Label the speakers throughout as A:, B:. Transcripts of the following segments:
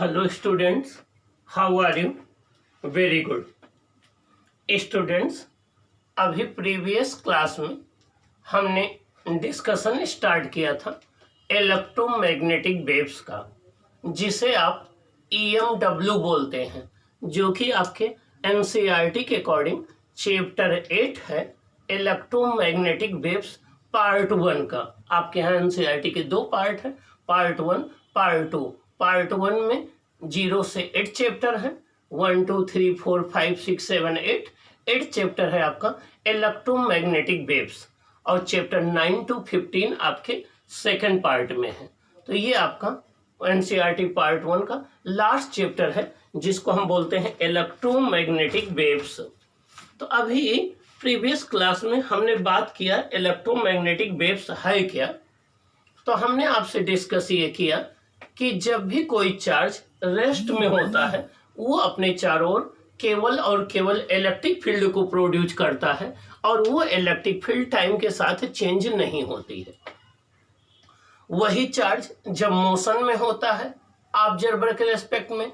A: Hello students, how are you? Very good students. अभी previous class में हमने discussion start किया था इलेक्ट्रोमैग्नेटिक वेव्स का, जिसे आप EMW बोलते हैं, जो कि आपके NCERT के अकॉर्डिंग चैप्टर 8 है इलेक्ट्रोमैग्नेटिक वेव्स पार्ट 1 का। आपके यहाँ NCERT के 2 पार्ट है, पार्ट 1 पार्ट 2। पार्ट 1 में 0 से 8 चैप्टर है, 1 2 3 4 5 6 7 8 चैप्टर है आपका इलेक्ट्रोमैग्नेटिक वेव्स, और चैप्टर 9 to 15 आपके सेकंड पार्ट में है। तो ये आपका NCERT पार्ट 1 का लास्ट चैप्टर है, जिसको हम बोलते हैं इलेक्ट्रोमैग्नेटिक वेव्स। तो अभी प्रीवियस क्लास में हमने बात किया इलेक्ट्रोमैग्नेटिक वेव्स है क्या। तो हमने आपसे डिस्कस ये किया कि जब भी कोई चार्ज रेस्ट में होता है, वो अपने चारों ओर केवल और केवल इलेक्ट्रिक फील्ड को प्रोड्यूस करता है, और वो इलेक्ट्रिक फील्ड टाइम के साथ चेंज नहीं होती है। वही चार्ज जब मोशन में होता है ऑब्जर्वर के रेस्पेक्ट में,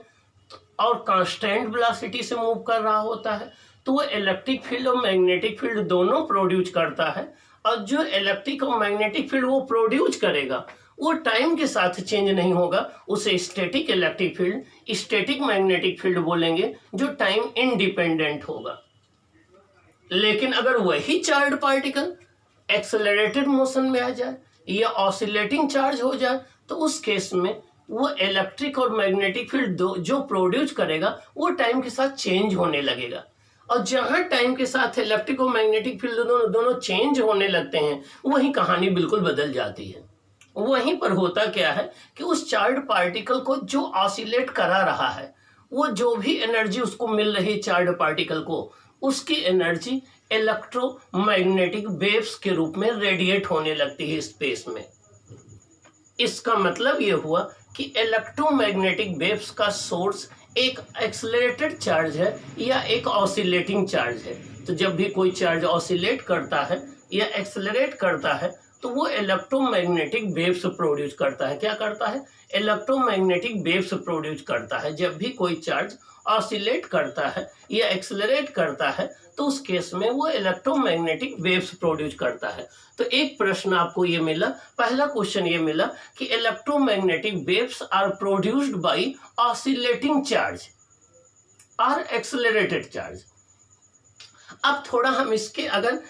A: और कांस्टेंट वेलोसिटी से मूव कर रहा होता है, तो वो इलेक्ट्रिक फील्ड और मैग्नेटिक फील्ड दोनों प्रोड्यूस करता है। और जो इलेक्ट्रिक और मैग्नेटिक फील्ड वो प्रोड्यूस करेगा, वो टाइम के साथ चेंज नहीं होगा। उसे static electric field, static magnetic field बोलेंगे, जो टाइम इंडिपेंडेंट होगा। लेकिन अगर वही चार्ज पार्टिकल एक्सेलरेटेड मोशन में आ जाए या ऑसिलेटिंग चार्ज हो जाए, तो उस केस में वो इलेक्ट्रिक और मैग्नेटिक फील्ड जो प्रोड्यूस करेगा, वो टाइम के साथ चेंज होने लगेगा। और जहां टाइम के साथ इलेक्ट्रिक और मैग्नेटिक फील्ड दोनों चेंज होने लगते हैं, वहीं कहानी बिल्कुल बदल जाती है। वहीं पर होता क्या है कि उस चार्ज पार्टिकल को जो ऑसिलेट करा रहा है, वो जो भी एनर्जी उसको मिल रही है चार्ज पार्टिकल को, उसकी एनर्जी इलेक्ट्रोमैग्नेटिक वेव्स के रूप में रेडिएट होने लगती है स्पेस में। इसका मतलब ये हुआ कि इलेक्ट्रोमैग्नेटिक वेव्स का सोर्स एक एक्सेलरेटेड चार्ज है या एक ऑसिलेटिंग चार्ज है। तो जब भी कोई चार्ज ऑसिलेट करता है या एक्सेलरेट करता है, तो वो इलेक्ट्रोमैग्नेटिक वेव्स प्रोड्यूस करता है। क्या करता है? इलेक्ट्रोमैग्नेटिक वेव्स प्रोड्यूस करता है। जब भी कोई चार्ज ऑसिलेट करता है या एक्सेलरेट करता है, तो उस केस में वो इलेक्ट्रोमैग्नेटिक वेव्स प्रोड्यूस करता है। तो एक प्रश्न आपको ये मिला, पहला क्वेश्चन ये मिला कि electromagnetic waves are produced by oscillating charge और एक्सेलरेटेड चार्ज। अब थोड़ा हम इसके अगर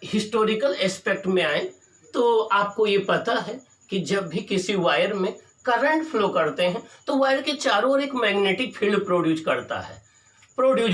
A: हिस्टोरिकल एस्पेक्ट में आए, तो आपको ये पता है कि जब भी किसी वायर में करंट फ्लो करते हैं, तो वायर के चारों ओर एक मैग्नेटिक फील्ड प्रोड्यूस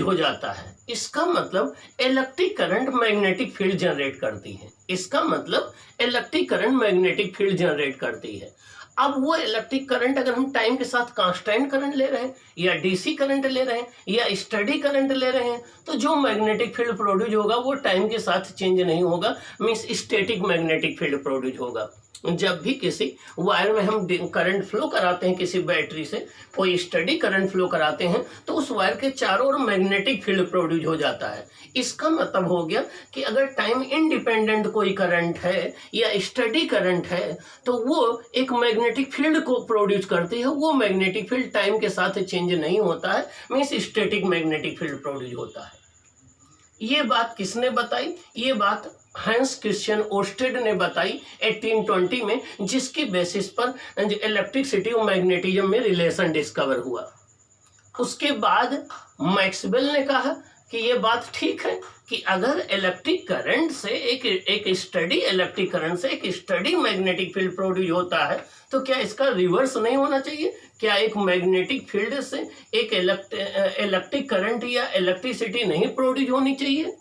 A: हो जाता है। इसका मतलब electric current magnetic field generate करती है। इसका मतलब electric current magnetic field generate करती है। अब वो इलेक्ट्रिक करंट अगर हम टाइम के साथ कांस्टेंट करंट ले रहे हैं, या DC करंट ले रहे हैं, या स्टडी करंट ले रहे हैं, तो जो मैग्नेटिक फील्ड प्रोड्यूस होगा वो टाइम के साथ चेंज नहीं होगा, means static magnetic field produce होगा। जब भी किसी वायर में हम करंट फ्लो कराते हैं, किसी बैटरी से कोई स्टडी करंट फ्लो कराते हैं, तो उस वायर के चारों ओर मैग्नेटिक फील्ड प्रोड्यूस हो जाता है। इसका मतलब हो गया कि अगर टाइम इंडिपेंडेंट कोई करंट है या स्टडी करंट है, तो वो एक मैग्नेटिक फील्ड को प्रोड्यूस करती है। वो मैग्नेटिक फील्ड टाइम के साथ चेंज नहीं होता है, means static magnetic field produce होता है। ये बात किसने बताई? ये बात हैंस क्रिश्चियन ओर्स्टेड ने बताई 1820 में, जिसकी बेसिस पर इलेक्ट्रिसिटी और मैग्नेटिज्म में रिलेशन डिस्कवर हुआ। उसके बाद मैक्सवेल ने कहा कि ये बात ठीक है कि अगर इलेक्ट्रिक करंट से एक स्टडी इलेक्ट्रिक करंट से एक स्टडी मैग्नेटिक फील्ड प्रोड्यूस होता है, तो क्या इसका रिवर्स नहीं होना चाहिए? क्या एक मैग्नेटिक फील्ड से एक इलेक्ट्रिक करंट या इलेक्ट्रिसिटी नहीं प्रोड्यूस होनी चाहिए?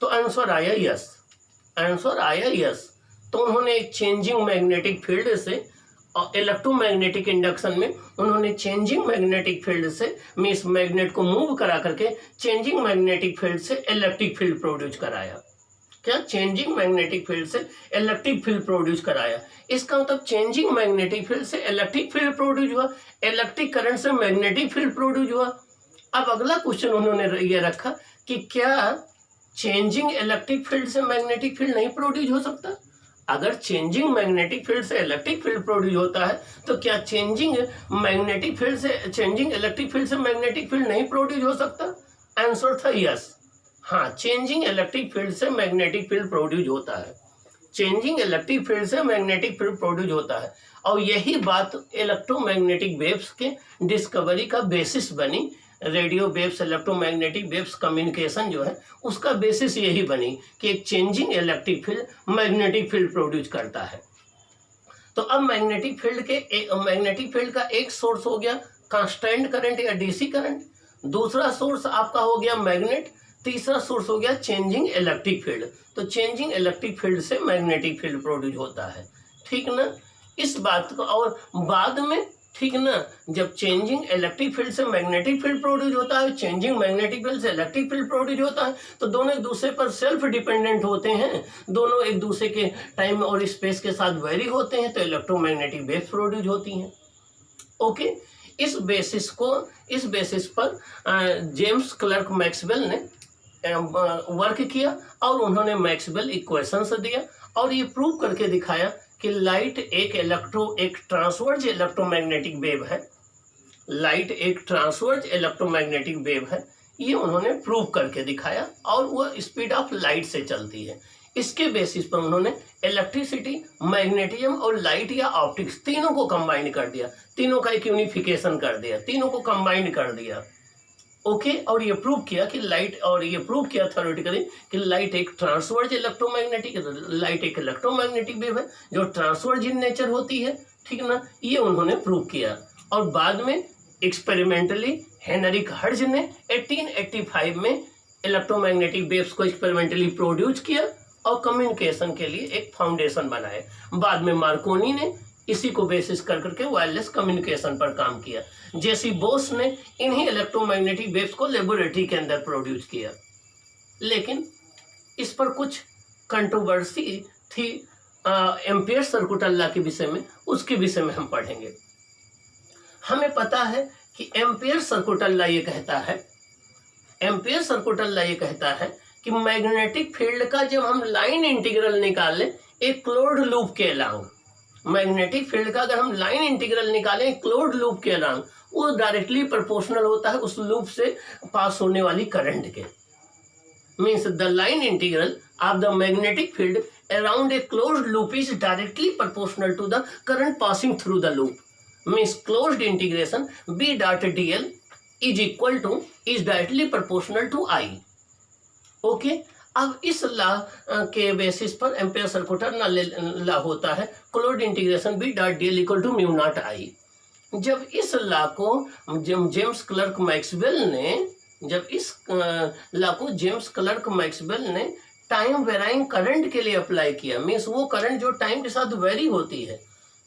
A: तो आंसर आया यस। तो उन्होंने एक चेंजिंग मैग्नेटिक फील्ड से इलेक्ट्रोमैग्नेटिक इंडक्शन में उन्होंने चेंजिंग मैग्नेटिक फील्ड से मींस मैग्नेट को मूव करा करके चेंजिंग मैग्नेटिक फील्ड से इलेक्ट्रिक फील्ड प्रोड्यूस कराया। क्या? चेंजिंग मैग्नेटिक फील्ड से इलेक्ट्रिक फील्ड प्रोड्यूस कराया। इसका मतलब चेंजिंग मैग्नेटिक फील्ड से इलेक्ट्रिक फील्ड प्रोड्यूस हुआ, इलेक्ट्रिक करंट से मैग्नेटिक फील्ड प्रोड्यूस हुआ। अब अगला क्वेश्चन उन्होंने ये रखा कि क्या चेंजिंग इलेक्ट्रिक फील्ड से मैग्नेटिक फील्ड नहीं प्रोड्यूस हो सकता? अगर चेंजिंग मैग्नेटिक फील्ड से इलेक्ट्रिक फील्ड प्रोड्यूस होता है तो क्या चेंजिंग इलेक्ट्रिक फील्ड से मैग्नेटिक फील्ड नहीं प्रोड्यूस हो सकता? आंसर था यस। हाँ, चेंजिंग इलेक्ट्रिक फील्ड से मैग्नेटिक फील्ड प्रोड्यूस होता है। चेंजिंग इलेक्ट्रिक फील्ड से मैग्नेटिक फील्ड प्रोड्यूस होता है और यही बात इलेक्ट्रोमैग्नेटिक वेव्स के डिस्कवरी का बेसिस बनी। Radio waves, electromagnetic waves communication जो है उसका बेसिस यही बनी कि एक changing electric field magnetic field produce करता है। तो अब मैग्नेटिक फील्ड का एक सोर्स हो गया कांस्टेंट करंट या डीसी करंट, दूसरा सोर्स आपका हो गया मैग्नेट, तीसरा सोर्स हो गया चेंजिंग इलेक्ट्रिक फील्ड। तो चेंजिंग इलेक्ट्रिक फील्ड से मैग्नेटिक फील्ड प्रोड्यूस होता है, ठीक ना। इस बात को और बाद में, ठीक ना, जब चेंजिंग इलेक्ट्रिक फील्ड से मैग्नेटिक फील्ड प्रोड्यूस होता है, चेंजिंग मैग्नेटिक फील्ड से इलेक्ट्रिक फील्ड प्रोड्यूस होता है, तो दोनों एक दूसरे पर सेल्फ डिपेंडेंट होते हैं, दोनों एक दूसरे के टाइम और स्पेस के साथ वेरी होते हैं, तो इलेक्ट्रोमैग्नेटिक वेव्स प्रोड्यूस होती हैं। ओके, इस बेसिस पर जेम्स क्लर्क मैक्सवेल ने वर्क किया और उन्होंने मैक्सवेल इक्वेशंस दिया और ये प्रूव करके दिखाया कि लाइट एक ट्रांसवर्ज इलेक्ट्रोमैग्नेटिक वेव है। लाइट एक ट्रांसवर्ज इलेक्ट्रोमैग्नेटिक वेव है, ये उन्होंने प्रूव करके दिखाया और वो स्पीड ऑफ लाइट से चलती है। इसके बेसिस पर उन्होंने इलेक्ट्रिसिटी, मैग्नेटिज्म और लाइट या ऑप्टिक्स तीनों को कंबाइन कर दिया, तीनों का एक यूनिफिकेशन कर दिया, तीनों को कंबाइन कर दिया। ओके, और ये प्रूव किया कि थ्योरेटिकली कि लाइट एक ट्रांसवर्ज इलेक्ट्रोमैग्नेटिक वेव है जो ट्रांसवर्ज इन नेचर होती है, ठीक ना। ये उन्होंने प्रूव किया और बाद में एक्सपेरिमेंटली हेनरिक हर्ट्ज ने 1885 में इलेक्ट्रोमैग्नेटिक वेव्स को एक्सपेरिमेंटली प्रोड्यूस किया और कम्युनिकेशन के लिए एक फाउंडेशन बनाए। बाद में मार्कोनी ने इसी को बेसिस कर करके वायरलेस कम्युनिकेशन पर काम किया। जेसी बोस ने इन्हीं इलेक्ट्रोमैग्नेटिक वेव्स को लेबोरेटरी के अंदर प्रोड्यूस किया, लेकिन इस पर कुछ कंट्रोवर्सी थी एम्पियर सर्कुलर लॉ के विषय में, उसके विषय में हम पढ़ेंगे। हमें पता है कि एम्पियर सर्कुलर लॉ ये कहता है कि मैग्नेटिक फील्ड का जब हम लाइन इंटीग्रल निकालें एक क्लोज्ड लूप के अलांग, मैग्नेटिक फील्ड का अगर हम लाइन इंटीग्रल निकालें क्लोज्ड लूप के अलांग, वो डायरेक्टली प्रोपोर्शनल होता है उस लूप से पास होने वाली करंट के। Means the line integral of the magnetic field around a closed loop is directly proportional to the current passing through the loop. Means closed integration B dot DL is directly proportional to I। Okay, अब इस law के basis पर ampere circular law होता है closed integration B dot DL equal to mu naught I। जब इस law को James Clerk Maxwell ने टाइम वेराइंग करंट के लिए अप्लाई किया, मीन्स वो करंट जो टाइम के साथ वेरी होती है,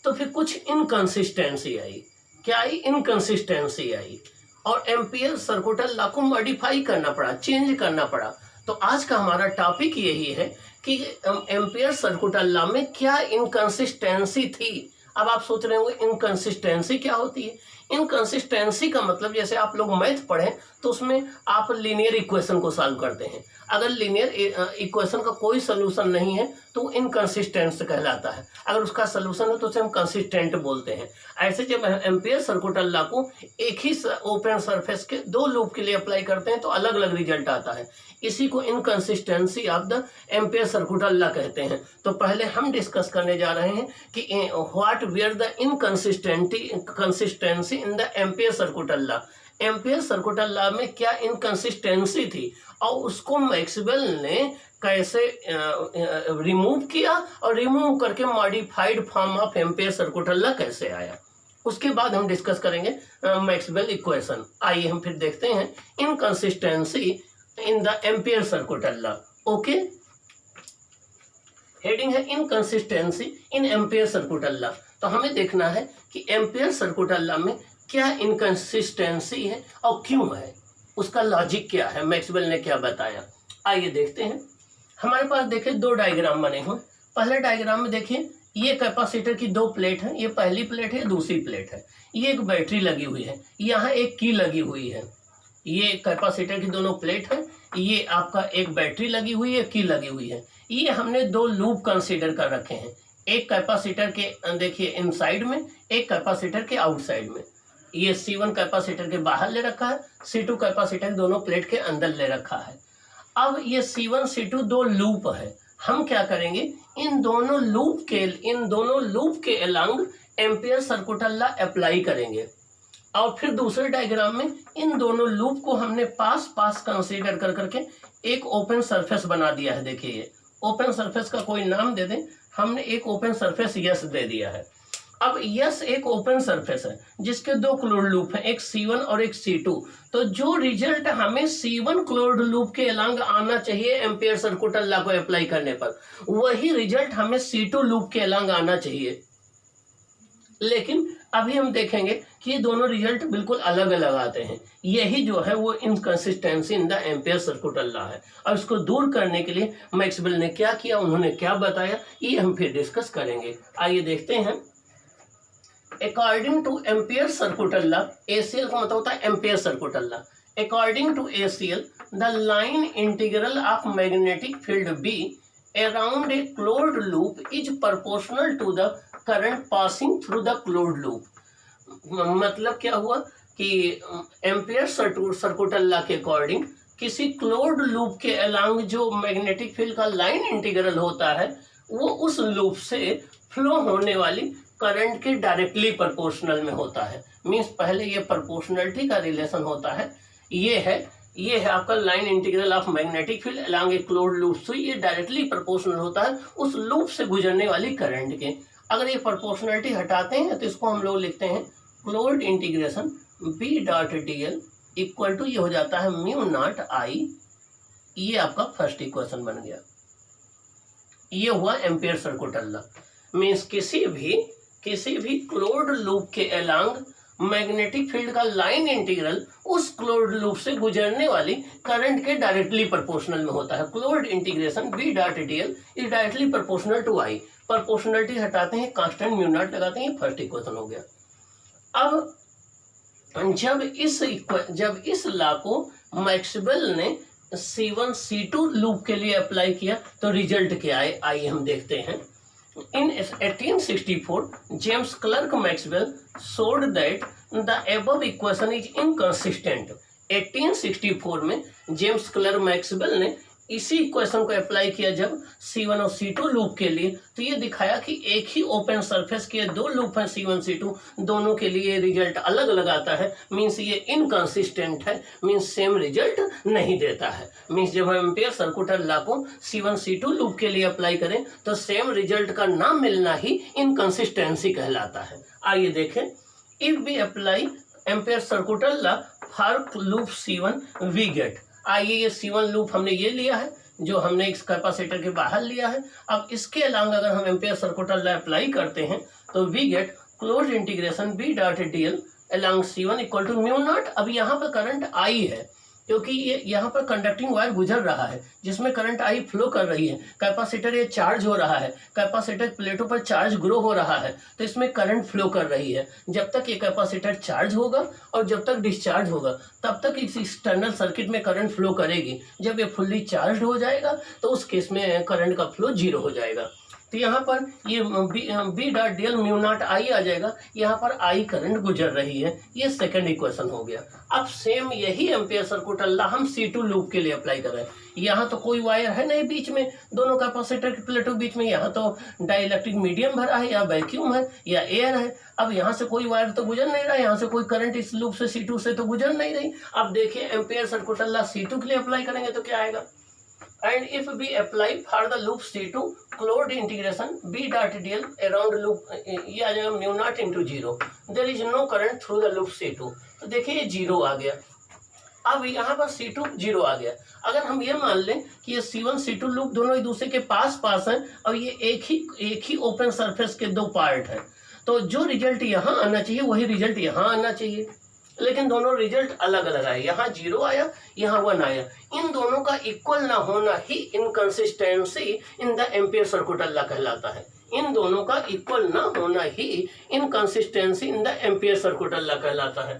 A: तो फिर कुछ इनकंसिस्टेंसी आई। क्या आई? इनकंसिस्टेंसी आई और एम्पियर सर्कुलर लॉ को मॉडिफाई करना पड़ा, चेंज करना पड़ा। तो आज का हमारा टॉपिक यही है कि एम्पियर सर्कुलर लॉ में क्या इनकंसिस्टेंसी थी। अब आप सोच रहे होंगे इनकंसिस्टेंसी क्या होती है। इनकंसिस्टेंसी का मतलब, जैसे आप लोग मैथ पढ़ें तो उसमें आप लीनियर इक्वेशन को सॉल्व करते हैं, अगर लीनियर इक्वेशन का कोई सोल्यूशन नहीं है तो इनकंसिस्टेंट कहलाता है, अगर उसका सोल्यूशन है तो उसे हम कंसिस्टेंट बोलते हैं। ऐसे जब एम्पियर सर्कुलर लॉ को एक ही ओपन सरफेस के दो लूप के लिए अप्लाई करते हैं तो अलग अलग रिजल्ट आता है, इसी को inconsistency of the Ampere circular law कहते हैं। तो पहले हम डिस्कस करने जा रहे हैं कि what were the inconsistency in the Ampere circular law. Ampere circular law में क्या इनकंसिस्टेंसी थी और उसको मैक्सवेल ने कैसे रिमूव किया और रिमूव करके modified form of Ampere circular law कैसे आया, उसके बाद हम डिस्कस करेंगे मैक्सवेल इक्वेशन। आइए हम फिर देखते हैं inconsistency in the Ampere circular law. Okay, heading है inconsistency in Ampere circular law. तो हमें देखना है कि एम्पियर सर्कुलर लॉ में क्या इनकंसिस्टेंसी है और क्यों है, उसका लॉजिक क्या है, मैक्सवेल ने क्या बताया। आइए देखते हैं। हमारे पास देखिए दो डायग्राम बने हुए। पहले डायग्राम में देखिए ये कैपेसिटर की दो प्लेट है, ये पहली प्लेट है, दूसरी प्लेट है, ये एक बैटरी लगी हुई है, यहाँ एक की लगी हुई है। ये कैपेसिटर की दोनों प्लेट है, ये आपका एक बैटरी लगी हुई है, की लगी हुई है। ये हमने दो लूप कंसीडर कर रखे हैं, एक कैपेसिटर के देखिए इनसाइड में, एक कैपेसिटर के आउटसाइड में। ये C1 कैपेसिटर के बाहर ले रखा है, C2 कैपेसिटर दोनों प्लेट के अंदर ले रखा है। अब ये C1 C2 दो लूप है, हम क्या करेंगे, इन दोनों लूप के along ampere circuit law apply करेंगे। और फिर दूसरे डायग्राम में इन दोनों लूप को हमने पास कंसीडर कर करके एक ओपन सरफेस बना दिया है। देखिए ये ओपन सरफेस का कोई नाम दे दें, हमने एक ओपन सरफेस यस दे दिया है। अब यस एक ओपन सरफेस है जिसके दो क्लोज्ड लूप हैं, एक C1 और एक C2। तो जो रिजल्ट हमें C1 क्लोज्ड लूप के अलोंग आना चाहिए एम्पियर सर्किट लॉ को अप्लाई करने पर, वही रिजल्ट हमें C2 लूप के अलोंग आना चाहिए। लेकिन अभी हम देखेंगे कि ये दोनों रिजल्ट बिल्कुल अलग अलग आते हैं। यही जो है वो inconsistency in the ampere circuit law है। और इसको दूर करने के लिए मैक्सवेल ने क्या किया, उन्होंने क्या बताया, ये हम फिर डिस्कस करेंगे। आइए देखते हैं। According to Ampere circuit law, ACL का मतलब होता है Ampere circuit law. According to ACL, the line integral of magnetic field B around a closed loop is proportional to the current passing through the closed loop। मतलब क्या हुआ कि ampere circuit law के according किसी closed loop के along जो magnetic field का line integral होता है वो उस लूप से फ्लो होने वाली करंट के डायरेक्टली प्रोपोर्शनल में होता है। मींस पहले ये प्रोपोर्शनलिटी का रिलेशन होता है, ये है आपका line integral of magnetic field along a closed loop. So ये डायरेक्टली प्रोपोर्शनल होता है उस लूप से गुजरने वाली करंट के। अगर ये प्रोपोर्शनलिटी हटाते हैं तो इसको हम लोग लिखते हैं closed integration B dot dl equal to ये हो जाता है म्यू नॉट I। ये आपका फर्स्ट इक्वेशन बन गया। ये हुआ एम्पियर सर्किट लॉ। मीन्स किसी भी क्लोज्ड लूप के अलोंग मैग्नेटिक फील्ड का लाइन इंटीग्रल उस क्लोज्ड लूप से गुजरने वाली करंट के डायरेक्टली प्रोपोर्शनल में होता है। Closed integration B dot dl is directly proportional to I। Proportionality हटाते हैं, कांस्टेंट म्यू नॉट लगाते हैं, फर्स्ट इक्वेशन हो गया। अब जब इस लॉ को मैक्सवेल ने C1 C2 लूप के लिए अप्लाई किया तो रिजल्ट क्या आए, आइए हम देखते हैं। In 1864, James Clerk Maxwell showed that the above equation is inconsistent। 1864 में जेम्स क्लर्क मैक्सवेल ने इसी इक्वेशन को अप्लाई किया जब C1 और C2 लूप के लिए, तो ये दिखाया कि एक ही ओपन सरफेस के दो लूप हैं C1 C2, दोनों के लिए रिजल्ट अलग अलग आता है। मीन्स ये इनकंसिस्टेंट है, मीन्स सेम रिजल्ट नहीं देता है। मीन्स जब हम एम्पियर सर्किट लॉ को C1 C2 लूप के लिए अप्लाई करें तो सेम रिजल्ट का ना मिलना ही इनकंसिस्टेंसी कहलाता है। आइए देखें। If we apply Ampere circuit law for loop C1 we get. आइए ये C1 लूप हमने ये लिया है जो हमने इस कैपेसिटर के बाहर लिया है। अब इसके अलावा अगर हम एम्पियर सर्किट लॉ अप्लाई करते हैं तो we get close integration B dot dl along C1 equal to mu naught. अब यहाँ पर करंट I है क्योंकि ये यहाँ पर कंडक्टिंग वायर गुजर रहा है जिसमें करंट I फ्लो कर रही है। कैपेसिटर ये चार्ज हो रहा है, कैपेसिटर प्लेटों पर चार्ज ग्रो हो रहा है तो इसमें करंट फ्लो कर रही है। जब तक ये कैपेसिटर चार्ज होगा और जब तक डिस्चार्ज होगा तब तक इस एक्सटर्नल सर्किट में करंट फ्लो करेगी। जब ये फुल्ली चार्ज हो जाएगा तो उस केस में करंट का फ्लो जीरो हो जाएगा। तो यहाँ पर ये B dot dl mu naught I आ जाएगा, यहाँ पर I करंट गुजर रही है। ये सेकंड इक्वेशन हो गया। अब सेम यही एम्पियर सर्किट लॉ हम C2 लूप के लिए अप्लाई कर रहे हैं। यहाँ तो कोई वायर है नहीं बीच में, दोनों कैपेसिटर के प्लेटों के बीच में, यहाँ तो डाइलेक्ट्रिक मीडियम भरा है या वैक्यूम है या एयर है। अब यहाँ से कोई वायर तो गुजर नहीं रहा, यहाँ से कोई करंट इस लूप से C2 से तो गुजर नहीं रही। अब देखिए एम्पियर सर्किट लॉ C2 के लिए अप्लाई करेंगे तो क्या आएगा। And if we apply for the loop C2 closed integration B dot dl around loop, ये आ जाएगा mu naught into zero. There is no current through the loop C2। तो देखिए ये जीरो आ गया। अब यहाँ पर C2 जीरो आ गया। अगर हम ये मान लें कि ये C1 C2 लूप दोनों एक दूसरे के पास हैं और ये एक ही ओपन सरफेस के दो पार्ट हैं, तो जो रिजल्ट यहाँ आना चाहिए वही रिजल्ट यहाँ आना चाहिए। लेकिन दोनों रिजल्ट अलग अलग आए, यहाँ जीरो आया, यहाँ 1 आया। इन दोनों का इक्वल ना होना ही inconsistency in the ampere circuit law कहलाता है। इन दोनों का इक्वल ना होना ही inconsistency in the ampere circuit law कहलाता है।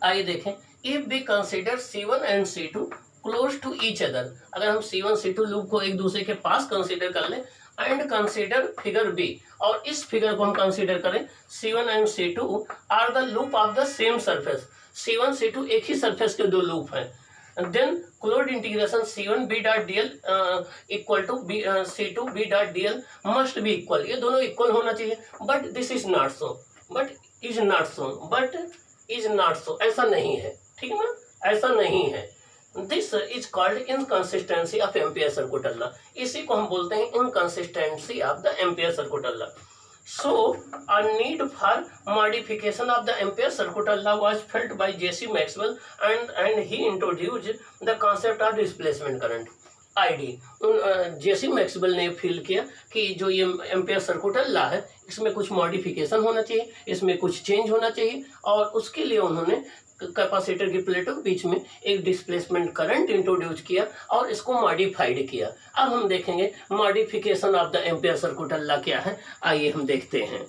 A: आइए देखें। If we consider C1 and C2 close to each other. अगर हम C1 C2 लूप को एक दूसरे के पास कंसीडर कर लें एंड कंसीडर फिगर बी, और इस फिगर को हम कंसीडर करें C1 and C2 are the loop of the same surface. C1 C2 एक ही सरफेस के दो लूप हैं। Then closed integration C1 b dot dl equal to C2 b dot dl must be equal, ये दोनों equal होना चाहिए। But this is not so, but is not so, ऐसा नहीं है, ठीक है ना, ऐसा नहीं है। This is called inconsistency of Ampere circular law, इसी को हम बोलते हैं inconsistency of the Ampere circular law. So, a need for modification of the Ampere circular law was felt by J.C. Maxwell, and he introduced the concept of displacement current ID। J.C. Maxwell ने feel किया कि जो ये ampere circular law है इसमें कुछ modification होना चाहिए, इसमें कुछ चेंज होना चाहिए, और उसके लिए उन्होंने कैपेसिटर की प्लेटों के बीच में एक डिस्प्लेसमेंट करंट इंट्रोड्यूस किया और इसको मॉडिफाइड किया। अब हम देखेंगे modification of the Ampere circular law क्या है, आइए हम देखते हैं।